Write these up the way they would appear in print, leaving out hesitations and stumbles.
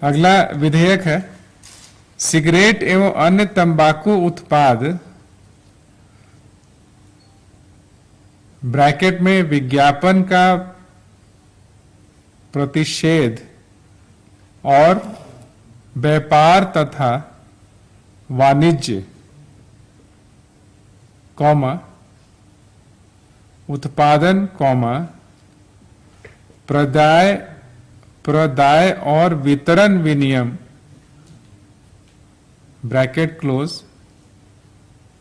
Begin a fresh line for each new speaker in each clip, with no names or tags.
अगला विधेयक है सिगरेट एवं अन्य तंबाकू उत्पाद ब्रैकेट में विज्ञापन का प्रतिषेध और व्यापार तथा वाणिज्य कॉमा उत्पादन कॉमा प्रदाय और वितरण विनियम ब्रैकेट क्लोज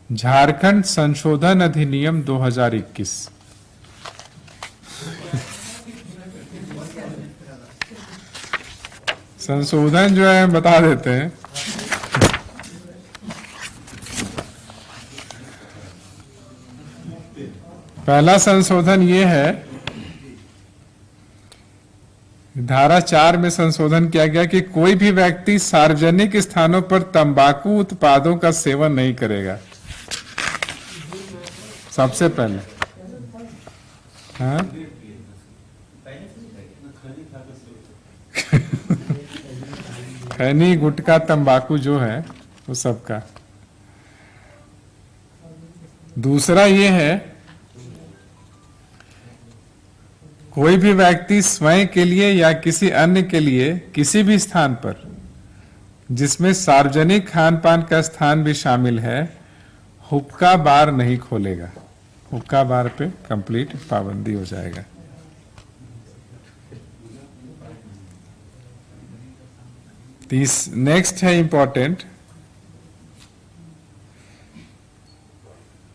झारखंड संशोधन अधिनियम 2021। संशोधन जो है बता देते हैं। पहला संशोधन ये है, धारा 4 में संशोधन किया गया कि कोई भी व्यक्ति सार्वजनिक स्थानों पर तंबाकू उत्पादों का सेवन नहीं करेगा। सबसे पहले हाँ खैनी गुटखा तंबाकू जो है वो सबका। दूसरा ये है कोई भी व्यक्ति स्वयं के लिए या किसी अन्य के लिए किसी भी स्थान पर जिसमें सार्वजनिक खान पान का स्थान भी शामिल है हुक्का बार नहीं खोलेगा। हुक्का बार पे कंप्लीट पाबंदी हो जाएगा। नेक्स्ट है इंपॉर्टेंट,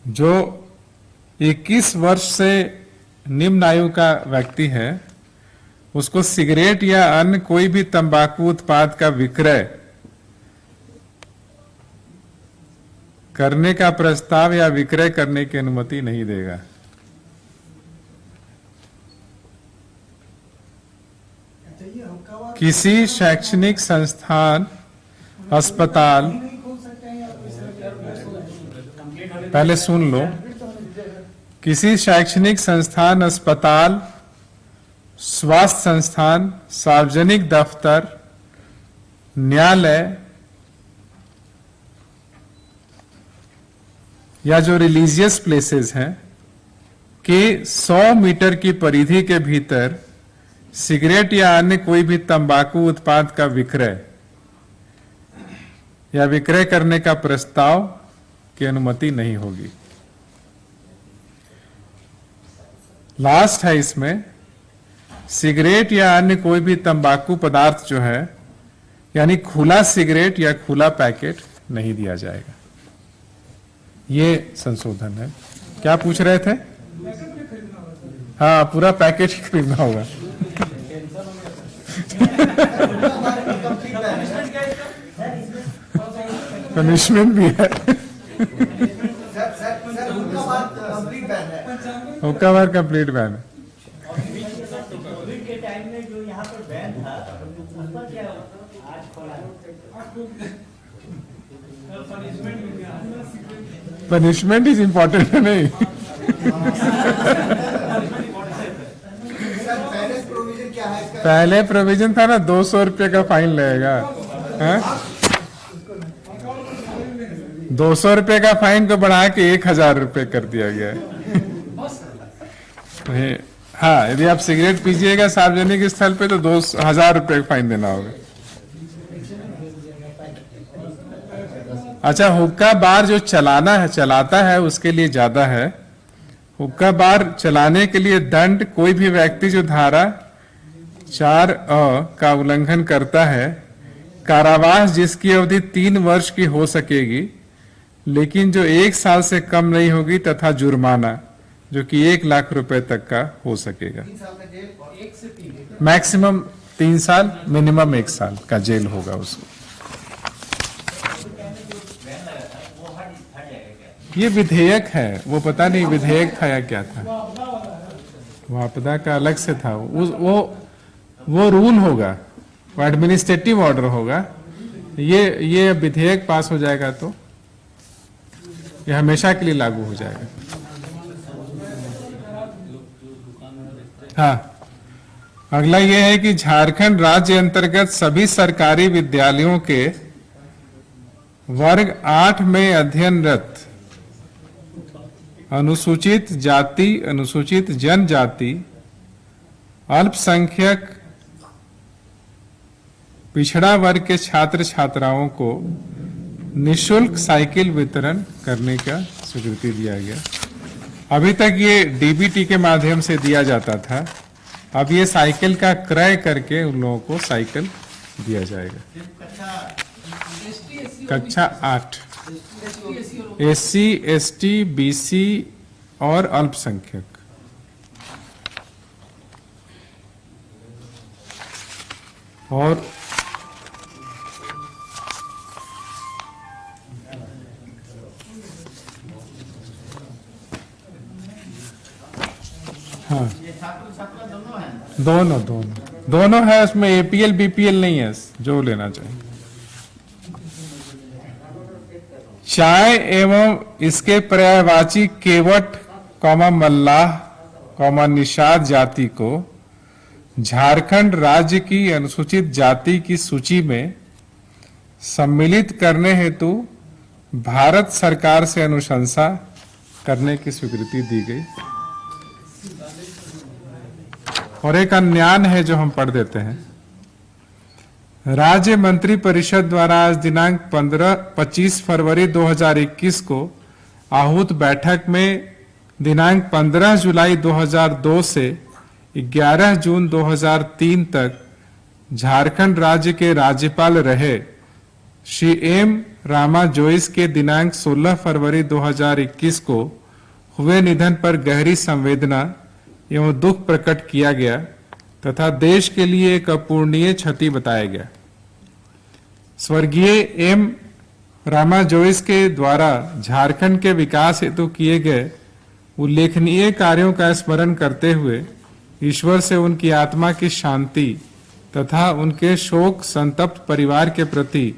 जो 21 वर्ष से निम्न आयु का व्यक्ति है उसको सिगरेट या अन्य कोई भी तंबाकू उत्पाद का विक्रय करने का प्रस्ताव या विक्रय करने की अनुमति नहीं देगा। किसी शैक्षणिक संस्थान अस्पताल, पहले सुन लो, किसी शैक्षणिक संस्थान अस्पताल स्वास्थ्य संस्थान सार्वजनिक दफ्तर न्यायालय या जो रिलीजियस प्लेसेस हैं के 100 मीटर की परिधि के भीतर सिगरेट या अन्य कोई भी तंबाकू उत्पाद का विक्रय या विक्रय करने का प्रस्ताव की अनुमति नहीं होगी। लास्ट है इसमें सिगरेट या अन्य कोई भी तंबाकू पदार्थ जो है यानी खुला सिगरेट या खुला पैकेट नहीं दिया जाएगा। ये संशोधन है। क्या पूछ रहे थे? हाँ, पूरा पैकेट ही खरीदना होगा। पनिशमेंट भी है। हुक्का बार कंप्लीट बैन है। पनिशमेंट इज इम्पोर्टेंट है नहीं। पहले प्रोविजन था ना 200 रुपये का फाइन लगेगा। 200 रुपये का फाइन को बढ़ा के 1000 रुपये कर दिया गया है। हाँ, यदि आप सिगरेट पीजिएगा सार्वजनिक स्थल पे तो 2000 रुपये का फाइन देना होगा। अच्छा, हुक्का बार जो चलाता है उसके लिए ज्यादा है। हुक्का बार चलाने के लिए दंड कोई भी व्यक्ति जो धारा 4A का उल्लंघन करता है कारावास जिसकी अवधि 3 वर्ष की हो सकेगी लेकिन जो 1 साल से कम नहीं होगी तथा जुर्माना जो कि 1 लाख रुपए तक का हो सकेगा। मैक्सिमम 3 साल, मिनिमम 1 साल का जेल होगा उसको। ये विधेयक है, वो पता नहीं विधेयक था या क्या था। वो आपदा का अलग से था। वो रूल होगा, वो एडमिनिस्ट्रेटिव ऑर्डर होगा। ये विधेयक पास हो जाएगा तो ये हमेशा के लिए लागू हो जाएगा। हाँ, अगला यह है कि झारखंड राज्य अंतर्गत सभी सरकारी विद्यालयों के वर्ग 8 में अध्ययनरत अनुसूचित जाति, अनुसूचित जनजाति, अल्पसंख्यक, पिछड़ा वर्ग के छात्र छात्राओं को निःशुल्क साइकिल वितरण करने का स्वीकृति दिया गया। अभी तक ये डीबीटी के माध्यम से दिया जाता था, अब ये साइकिल का क्रय करके उन लोगों को साइकिल दिया जाएगा। कक्षा 8 एससी, एसटी, बीसी और अल्पसंख्यक। और हाँ, दोनों है, उसमें एपीएल बीपीएल नहीं है, जो लेना चाहिए। चाय एवं इसके पर्यायवाची केवट, मल्लाह, निषाद जाति को झारखंड राज्य की अनुसूचित जाति की सूची में सम्मिलित करने हेतु भारत सरकार से अनुशंसा करने की स्वीकृति दी गई। और एक अन्यान है जो हम पढ़ देते हैं। राज्य मंत्री परिषद द्वारा आज दिनांक 25 फरवरी 2021 को आहूत बैठक में दिनांक 15 जुलाई 2002 से 11 जून 2003 तक झारखंड राज्य के राज्यपाल रहे श्री एम रामा जोइस के दिनांक 16 फरवरी 2021 को हुए निधन पर गहरी संवेदना एवं दुख प्रकट किया गया तथा देश के लिए एक अपूरणीय क्षति बताया गया। स्वर्गीय एम रामा जोइस के द्वारा झारखंड के विकास हेतु किए गए उल्लेखनीय कार्यों का स्मरण करते हुए ईश्वर से उनकी आत्मा की शांति तथा उनके शोक संतप्त परिवार के प्रति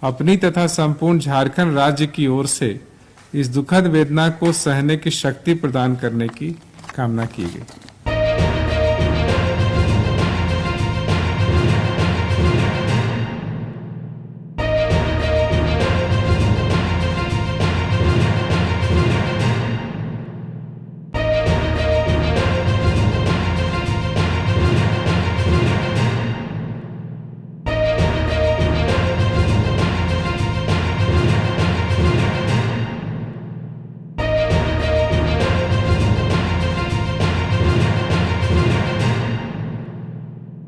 अपनी तथा संपूर्ण झारखंड राज्य की ओर से इस दुखद वेदना को सहने की शक्ति प्रदान करने की कामना की गई।